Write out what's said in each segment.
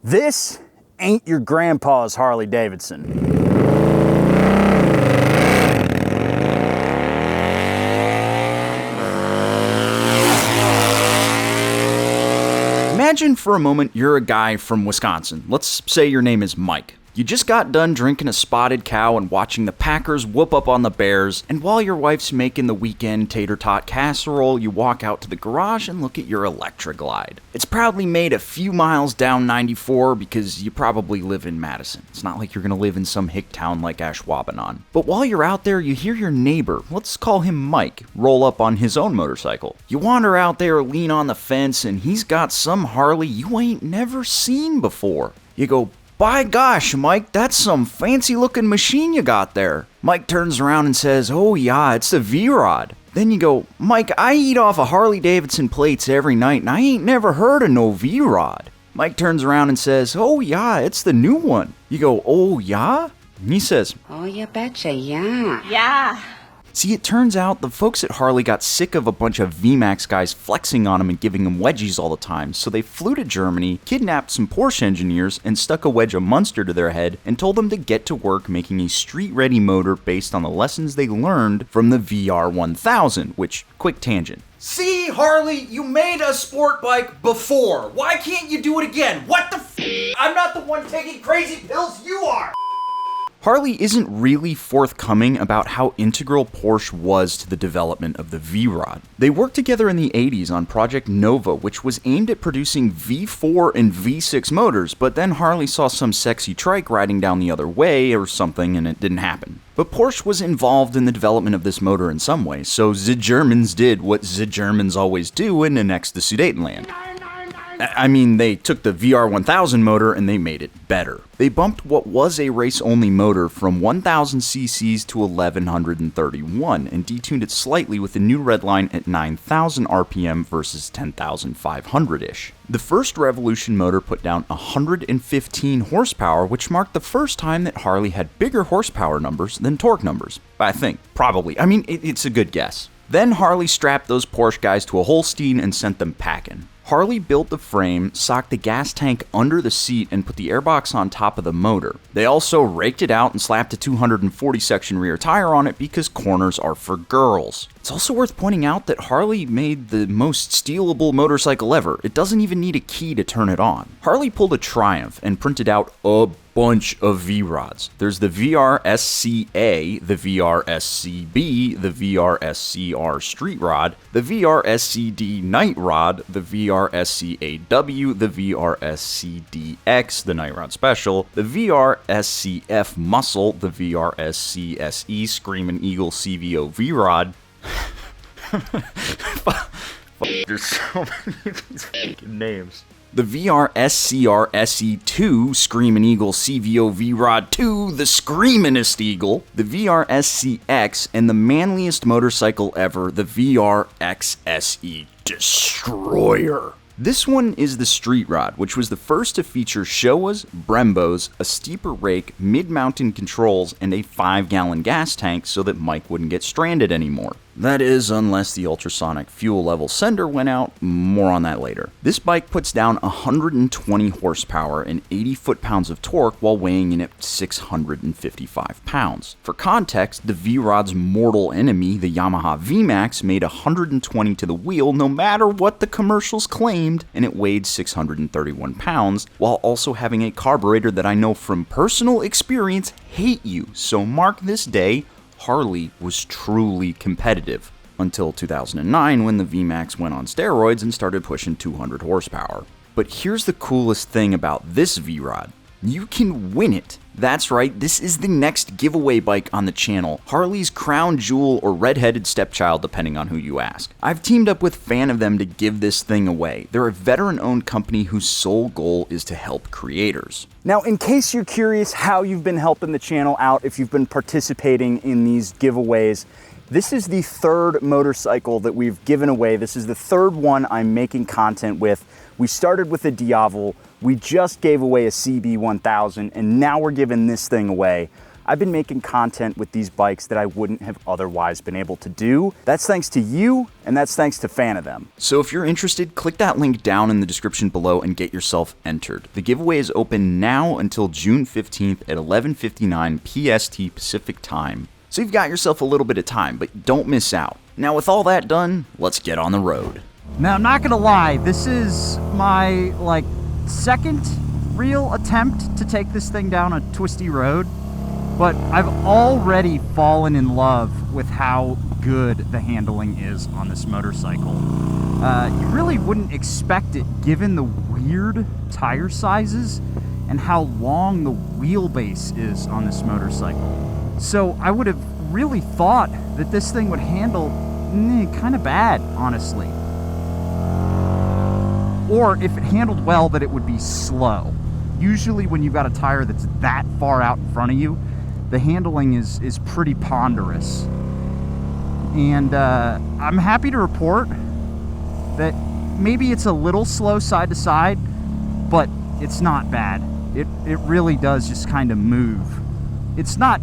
This ain't your grandpa's Harley Davidson. Imagine for a moment you're a guy from Wisconsin. Let's say your name is Mike. You just got done drinking a spotted cow and watching the Packers whoop up on the Bears, and while your wife's making the weekend tater tot casserole, you walk out to the garage and look at your Electra Glide. It's proudly made a few miles down 94 because you probably live in Madison. It's not like you're gonna live in some hick town like Ashwaubenon. But while you're out there, you hear your neighbor, let's call him Mike, roll up on his own motorcycle. You wander out there, lean on the fence, and he's got some Harley you ain't never seen before. You go, "By gosh, Mike, that's some fancy-looking machine you got there." Mike turns around and says, "Oh yeah, it's a V-Rod." Then you go, "Mike, I eat off of Harley Davidson plates every night, and I ain't never heard of no V-Rod." Mike turns around and says, "Oh yeah, it's the new one." You go, "Oh yeah?" And he says, "Oh, you betcha, yeah." Yeah. See, it turns out the folks at Harley got sick of a bunch of VMAX guys flexing on them and giving them wedgies all the time, so they flew to Germany, kidnapped some Porsche engineers, and stuck a wedge of Munster to their head and told them to get to work making a street-ready motor based on the lessons they learned from the VR1000, which, quick tangent. See, Harley, you made a sport bike before. Why can't you do it again? What the f***? I'm not the one taking crazy pills, you are! Harley isn't really forthcoming about how integral Porsche was to the development of the V-Rod. They worked together in the 80s on Project Nova, which was aimed at producing V4 and V6 motors, but then Harley saw some sexy trike riding down the other way or something and it didn't happen. But Porsche was involved in the development of this motor in some way, so the Germans did what the Germans always do and annexed the Sudetenland. I mean, they took the VR1000 motor and they made it better. They bumped what was a race-only motor from 1000 cc's to 1131 and detuned it slightly with a new redline at 9000 RPM versus 10,500-ish. The first Revolution motor put down 115 horsepower, which marked the first time that Harley had bigger horsepower numbers than torque numbers. I think, probably. I mean, it's a good guess. Then Harley strapped those Porsche guys to a Holstein and sent them packing. Harley built the frame, socked the gas tank under the seat, and put the airbox on top of the motor. They also raked it out and slapped a 240 section rear tire on it because corners are for girls. It's also worth pointing out that Harley made the most stealable motorcycle ever. It doesn't even need a key to turn it on. Harley pulled a Triumph and printed out a bunch of V-Rods. There's the VRSCA, the VRSCB, the VRSCR Street Rod, the VRSCD Night Rod, the VRSCAW, the VRSCDX, the Night Rod Special, the VRSCF Muscle, the VRSCSE Screamin' Eagle CVO V-Rod. There's so many of these fucking names. The VRSCR SE2 Screamin' Eagle CVO V-Rod 2, the Screamin'est Eagle, the VRSCX, and the manliest motorcycle ever, the VRXSE Destroyer. This one is the Street Rod, which was the first to feature Showas, Brembos, a steeper rake, mid-mountain controls, and a 5-gallon gas tank so that Mike wouldn't get stranded anymore. That is, unless the ultrasonic fuel level sender went out, more on that later. This bike puts down 120 horsepower and 80 foot-pounds of torque while weighing in at 655 pounds. For context, the V-Rod's mortal enemy, the Yamaha VMAX, made 120 to the wheel no matter what the commercials claimed, and it weighed 631 pounds, while also having a carburetor that I know from personal experience hate you, so mark this day, Harley was truly competitive, until 2009 when the VMAX went on steroids and started pushing 200 horsepower. But here's the coolest thing about this V-Rod. You can win it. That's right, this is the next giveaway bike on the channel, Harley's crown jewel or redheaded stepchild depending on who you ask. I've teamed up with Fan of Them to give this thing away. They're a veteran-owned company whose sole goal is to help creators. Now, in case you're curious how you've been helping the channel out, if you've been participating in these giveaways, this is the third motorcycle that we've given away. This is the third one I'm making content with. We started with a Diavel, we just gave away a CB1000, and now we're giving this thing away. I've been making content with these bikes that I wouldn't have otherwise been able to do. That's thanks to you, and that's thanks to fan of them. So if you're interested, click that link down in the description below and get yourself entered. The giveaway is open now until June 15th at 11:59 PST Pacific Time. So you've got yourself a little bit of time, but don't miss out. Now with all that done, let's get on the road. Now, I'm not gonna lie, this is my, second real attempt to take this thing down a twisty road, but I've already fallen in love with how good the handling is on this motorcycle. You really wouldn't expect it given the weird tire sizes and how long the wheelbase is on this motorcycle. So I would have really thought that this thing would handle kind of bad, honestly. Or if it handled well, that it would be slow. Usually when you've got a tire that's that far out in front of you, the handling is pretty ponderous. And I'm happy to report that maybe it's a little slow side to side, but it's not bad. It really does just kind of move. It's not,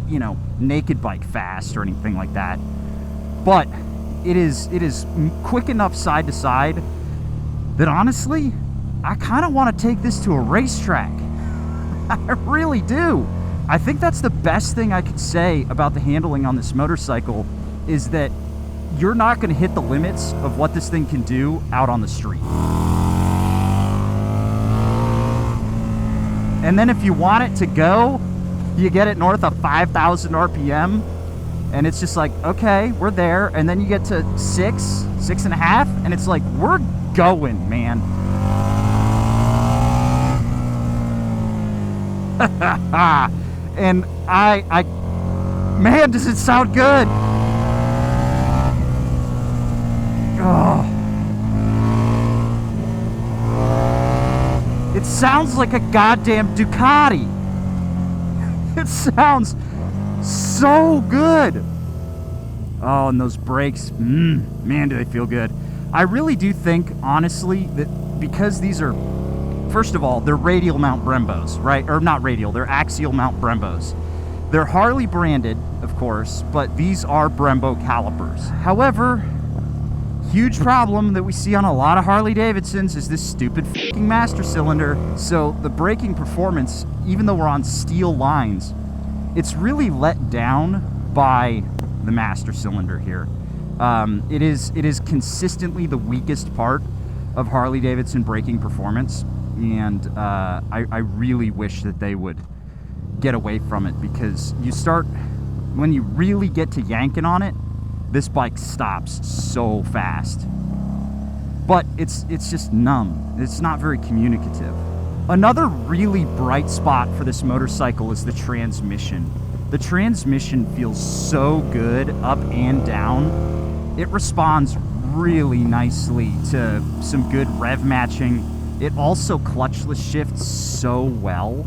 naked bike fast or anything like that, but it is quick enough side to side that honestly, I kind of want to take this to a racetrack. I really do. I think that's the best thing I could say about the handling on this motorcycle, is that you're not going to hit the limits of what this thing can do out on the street. And then if you want it to go, you get it north of 5,000 RPM, and it's just like, okay, we're there. And then you get to 6.5, and it's like, we're going, man. And man, does it sound good. Oh. It sounds like a goddamn Ducati. It sounds so good. Oh, and those brakes, man, do they feel good. I really do think, honestly, that because these are, first of all, they're radial mount Brembos, right? Or not radial, they're axial mount Brembos. They're Harley branded, of course, but these are Brembo calipers. However, huge problem that we see on a lot of Harley Davidsons is this stupid fucking master cylinder. So the braking performance, even though we're on steel lines, it's really let down by the master cylinder here. It is consistently the weakest part of Harley Davidson braking performance, and I really wish that they would get away from it, because when you really get to yanking on it, this bike stops so fast. But it's just numb. It's not very communicative. Another really bright spot for this motorcycle is the transmission. The transmission feels so good up and down. It responds really nicely to some good rev matching. It also clutchless shifts so well.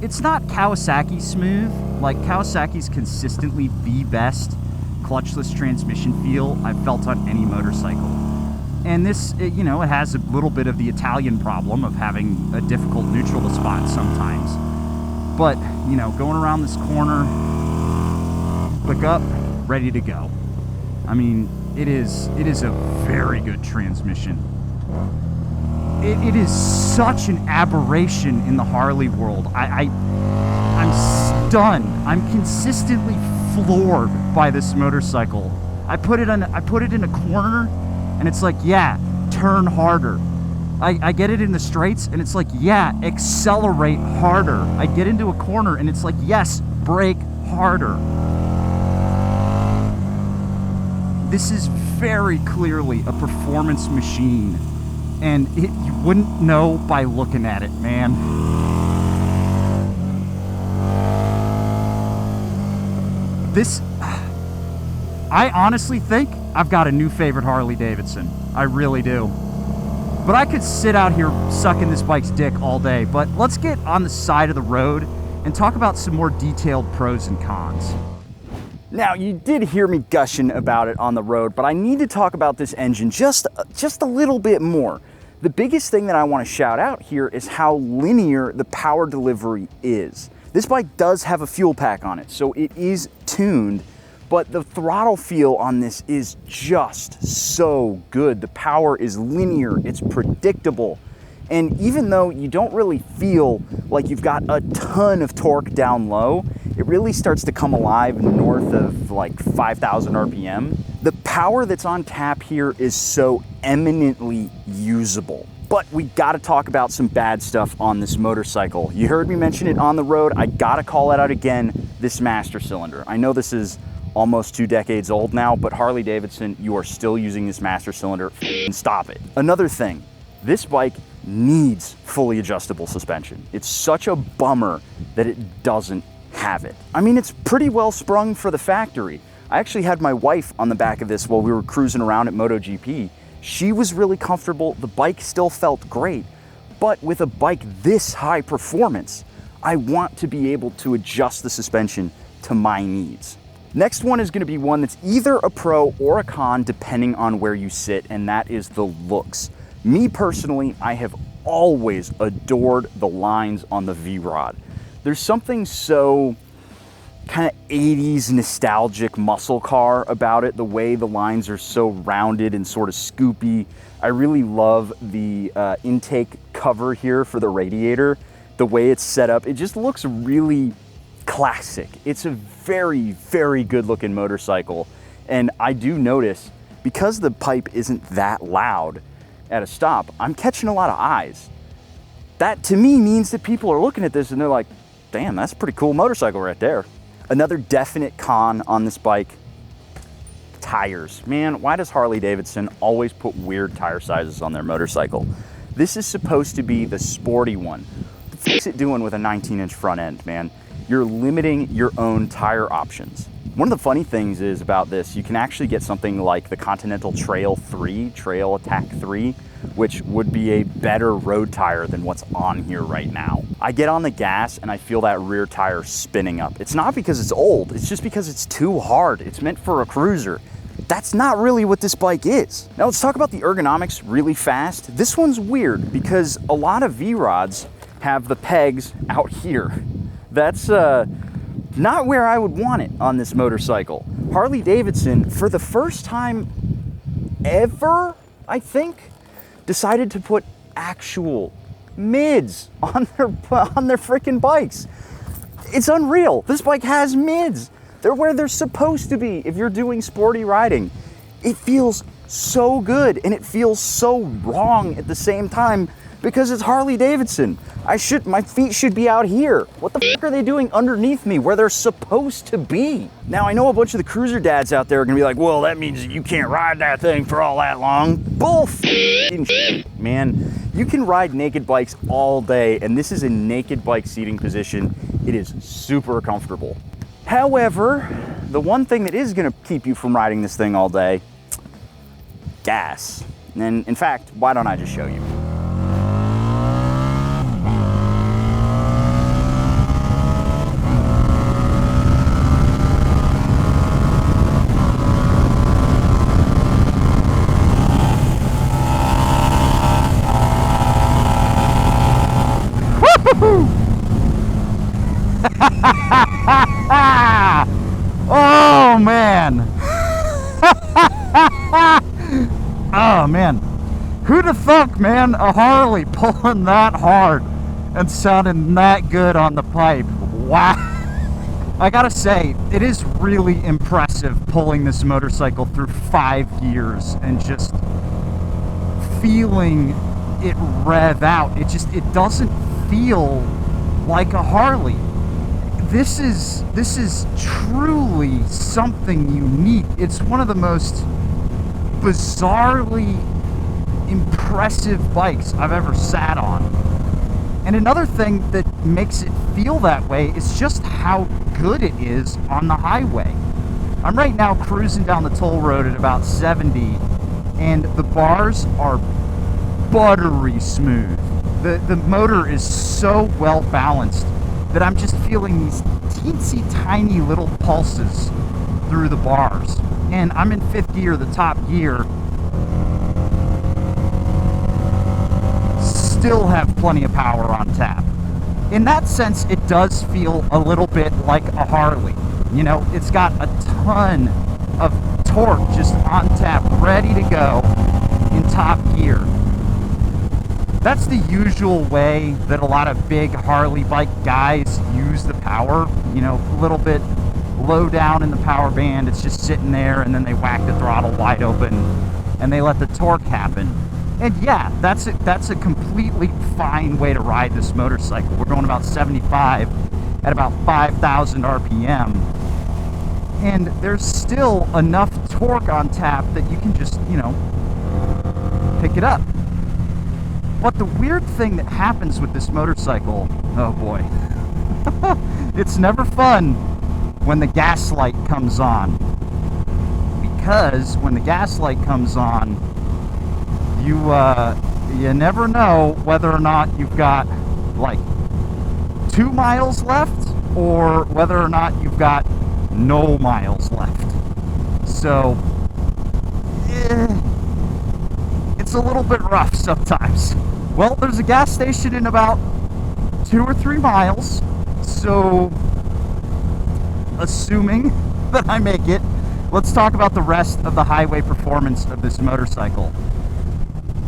It's not Kawasaki smooth. Like, Kawasaki's consistently the best clutchless transmission feel I've felt on any motorcycle. And this, it has a little bit of the Italian problem of having a difficult neutral to spot sometimes. But, going around this corner, click up, ready to go. I mean, it is a very good transmission. It is such an aberration in the Harley world. I'm stunned. I'm consistently floored by this motorcycle. I put it in a corner, and it's like, yeah, turn harder. I get it in the straights, and it's like, yeah, accelerate harder. I get into a corner, and it's like, yes, brake harder. This is very clearly a performance machine, and you wouldn't know by looking at it, man. I honestly think I've got a new favorite Harley Davidson. I really do. But I could sit out here sucking this bike's dick all day, but let's get on the side of the road and talk about some more detailed pros and cons. Now, you did hear me gushing about it on the road, but I need to talk about this engine just a little bit more. The biggest thing that I want to shout out here is how linear the power delivery is. This bike does have a fuel pack on it, so it is tuned, but the throttle feel on this is just so good. The power is linear, it's predictable, and even though you don't really feel like you've got a ton of torque down low, it really starts to come alive north of like 5,000 RPM. The power that's on tap here is so eminently usable. But we gotta talk about some bad stuff on this motorcycle. You heard me mention it on the road. I gotta call it out again, this master cylinder. I know this is almost 2 decades old now, but Harley Davidson, you are still using this master cylinder. Stop it. Another thing, this bike needs fully adjustable suspension. It's such a bummer that it doesn't have it. I mean, it's pretty well sprung for the factory. I actually had my wife on the back of this while we were cruising around at MotoGP. She was really comfortable, the bike still felt great, but with a bike this high performance, I want to be able to adjust the suspension to my needs. Next one is gonna be one that's either a pro or a con depending on where you sit, and that is the looks. Me personally, I have always adored the lines on the V-Rod. There's something so kind of 80s nostalgic muscle car about it, the way the lines are so rounded and sort of scoopy. I really love the intake cover here for the radiator, the way it's set up. It just looks really classic. It's a very, very good looking motorcycle. And I do notice, because the pipe isn't that loud at a stop, I'm catching a lot of eyes. That to me means that people are looking at this and they're like, damn, that's a pretty cool motorcycle right there. Another definite con on this bike, tires. Man, why does Harley Davidson always put weird tire sizes on their motorcycle? This is supposed to be the sporty one. What's it doing with a 19-inch front end, man? You're limiting your own tire options. One of the funny things is about this, you can actually get something like the Continental Trail Attack 3, which would be a better road tire than what's on here right now. I get on the gas and I feel that rear tire spinning up. It's not because it's old, it's just because it's too hard. It's meant for a cruiser. That's not really what this bike is. Now let's talk about the ergonomics really fast. This one's weird because a lot of V-Rods have the pegs out here. That's not where I would want it on this motorcycle. Harley Davidson, for the first time ever, I think, decided to put actual mids on their freaking bikes. It's unreal. This bike has mids. They're where they're supposed to be if you're doing sporty riding. It feels so good and it feels so wrong at the same time because it's Harley Davidson. My feet should be out here. What the fuck are they doing underneath me where they're supposed to be? Now I know a bunch of the cruiser dads out there are gonna be like, well, that means that you can't ride that thing for all that long. Bullshit, man. You can ride naked bikes all day, and this is a naked bike seating position. It is super comfortable. However, the one thing that is gonna keep you from riding this thing all day, gas. And in fact, why don't I just show you? Oh man. Oh man. Who the fuck, man? A Harley pulling that hard and sounding that good on the pipe. Wow. I gotta say, it is really impressive pulling this motorcycle through 5 years and just feeling it rev out. It doesn't feel like a Harley. This is truly something unique. It's one of the most bizarrely impressive bikes I've ever sat on. And another thing that makes it feel that way is just how good it is on the highway. I'm right now cruising down the toll road at about 70, and the bars are buttery smooth. The motor is so well balanced that I'm just feeling these teensy tiny little pulses through the bars. And I'm in 5th gear, the top gear. Still have plenty of power on tap. in that sense, it does feel a little bit like a Harley. You know, it's got a ton of torque just on tap, ready to go in top gear. That's the usual way that a lot of big Harley bike guys use the power. You know, a little bit low down in the power band, it's just sitting there, and then they whack the throttle wide open and they let the torque happen. And yeah, that's a completely fine way to ride this motorcycle. We're going about 75 at about 5,000 RPM. And there's still enough torque on tap that you can just, you know, pick it up. But the weird thing that happens with this motorcycle, oh boy, it's never fun when the gas light comes on. Because when the gas light comes on, you never know whether or not you've got like 2 miles left or whether or not you've got no miles left. So it's a little bit rough sometimes. Well, there's a gas station in about 2 or 3 miles, so assuming that I make it, let's talk about the rest of the highway performance of this motorcycle.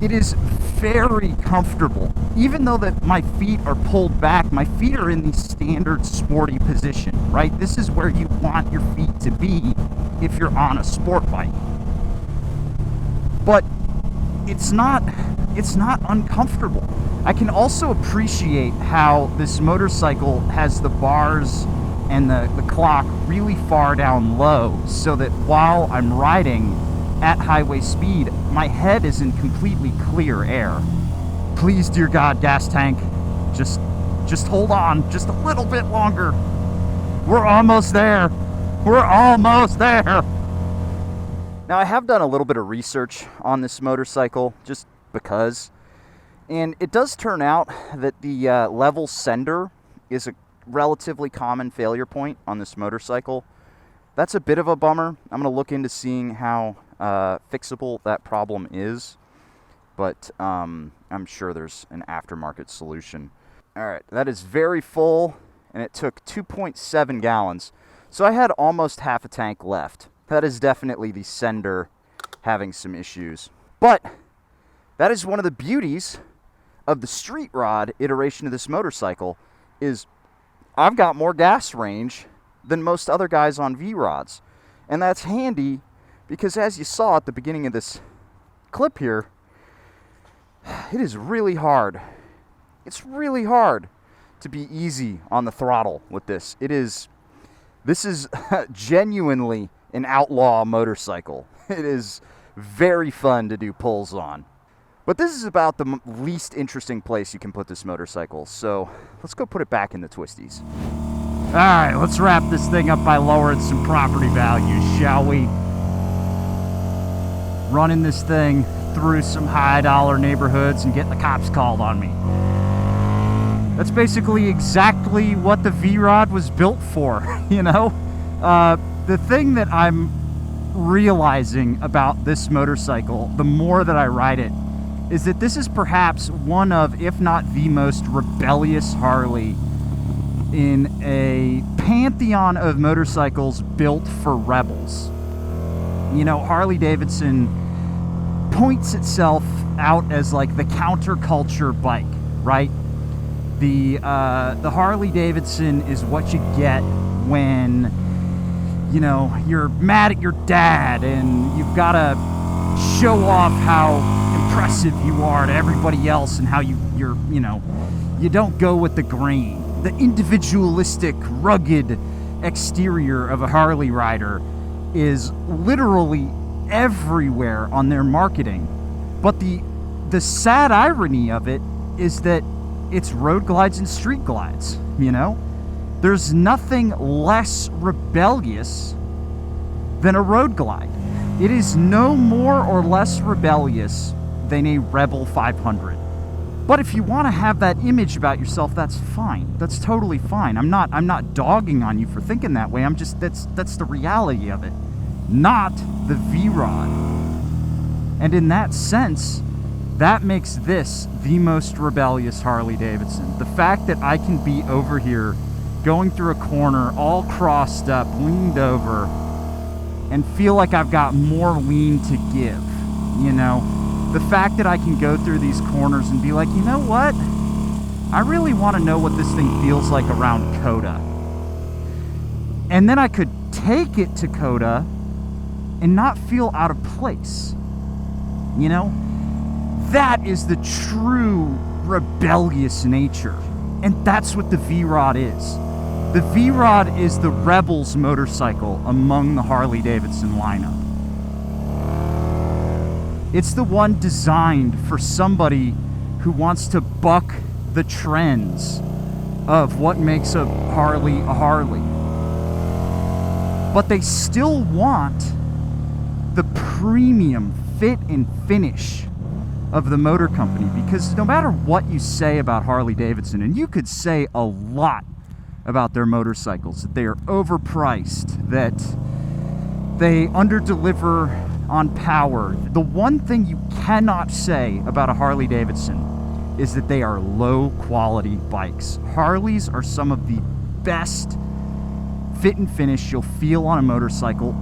It is very comfortable. Even though that my feet are pulled back, my feet are in the standard sporty position, right? This is where you want your feet to be if you're on a sport bike. But it's not uncomfortable. I can also appreciate how this motorcycle has the bars and the clock really far down low, so that while I'm riding at highway speed, my head is in completely clear air. Please, dear God, gas tank, just hold on just a little bit longer. We're almost there. We're almost there. Now, I have done a little bit of research on this motorcycle, just because, and it does turn out that the level sender is a relatively common failure point on this motorcycle. That's a bit of a bummer. I'm going to look into seeing how fixable that problem is, but I'm sure there's an aftermarket solution. Alright, that is very full, and it took 2.7 gallons, so I had almost half a tank left. That is definitely the sender having some issues. But that is one of the beauties of the street rod iteration of this motorcycle, is I've got more gas range than most other guys on V-rods. And that's handy because, as you saw at the beginning of this clip here, it is really hard. It's really hard to be easy on the throttle with this. This is genuinely an outlaw motorcycle. It is very fun to do pulls on. But this is about the least interesting place you can put this motorcycle, so let's go put it back in the Twisties. Alright, let's wrap this thing up by lowering some property values, shall we? Running this thing through some high-dollar neighborhoods and getting the cops called on me. That's basically exactly what the V-Rod was built for, you know? The thing that I'm realizing about this motorcycle, the more that I ride it, is that this is perhaps one of, if not the most rebellious Harley in a pantheon of motorcycles built for rebels. You know, Harley-Davidson points itself out as like the counterculture bike, right? The Harley-Davidson is what you get when, you know, you're mad at your dad and you've got to show off how impressive you are to everybody else and how you don't go with the grain. The individualistic, rugged exterior of a Harley rider is literally everywhere on their marketing. But the sad irony of it is that it's road glides and street glides, you know? There's nothing less rebellious than a road glide. It is no more or less rebellious than a Rebel 500. But if you want to have that image about yourself, that's fine. That's totally fine. I'm not dogging on you for thinking that way. I'm just that's the reality of it. Not the V-Rod. And in that sense, That makes this the most rebellious Harley Davidson. The fact that I can be over here, going through a corner, all crossed up, leaned over, and feel like I've got more lean to give, you know? The fact that I can go through these corners and be like, you know what? I really want to know what this thing feels like around Coda. And then I could take it to Coda and not feel out of place, you know? That is the true rebellious nature. And that's what the V-Rod is. The V-Rod is the rebel's motorcycle among the Harley-Davidson lineup. It's the one designed for somebody who wants to buck the trends of what makes a Harley a Harley. But they still want the premium fit and finish of the motor company, because no matter what you say about Harley Davidson, and you could say a lot about their motorcycles, that they are overpriced, that they underdeliver on power, the one thing you cannot say about a Harley Davidson is that they are low quality bikes. Harleys are some of the best fit and finish you'll feel on a motorcycle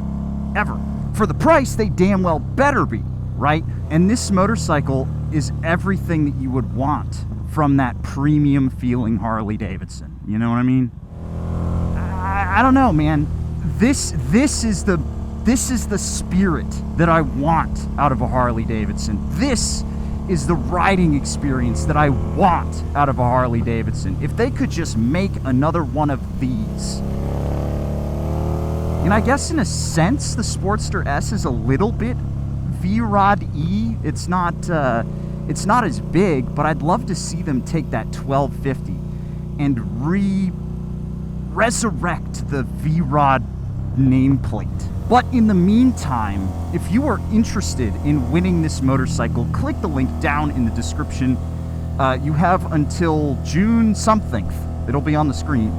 ever. For the price, they damn well better be, right? And this motorcycle is everything that you would want from that premium feeling Harley Davidson. You know what I mean? I don't know, man. This is the spirit that I want out of a Harley Davidson. This is the riding experience that I want out of a Harley Davidson. If they could just make another one of these. And I guess in a sense, the Sportster S is a little bit V-Rod E. It's not as big, but I'd love to see them take that 1250 and resurrect the V-Rod nameplate. But in the meantime, if you are interested in winning this motorcycle, click the link down in the description. You have until June something, it'll be on the screen,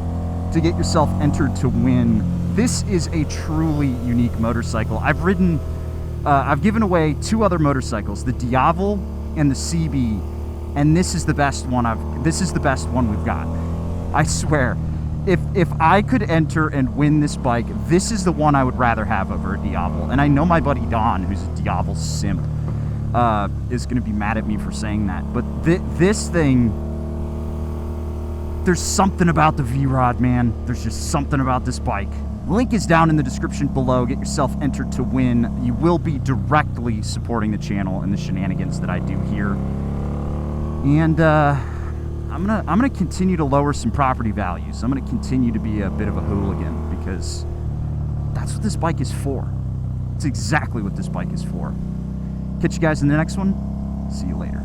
to get yourself entered to win. This is a truly unique motorcycle. I've given away 2 other motorcycles, the Diavel and the CB, and this is the best one we've got. I swear. If I could enter and win this bike, this is the one I would rather have over a Diavel. And I know my buddy Don, who's a Diavel simp, is going to be mad at me for saying that. But this thing, there's something about the V-Rod, man. There's just something about this bike. Link is down in the description below. Get yourself entered to win. You will be directly supporting the channel and the shenanigans that I do here. And I'm gonna continue to lower some property values. I'm gonna continue to be a bit of a hooligan, because that's what this bike is for. It's exactly what this bike is for. Catch you guys in the next one. See you later.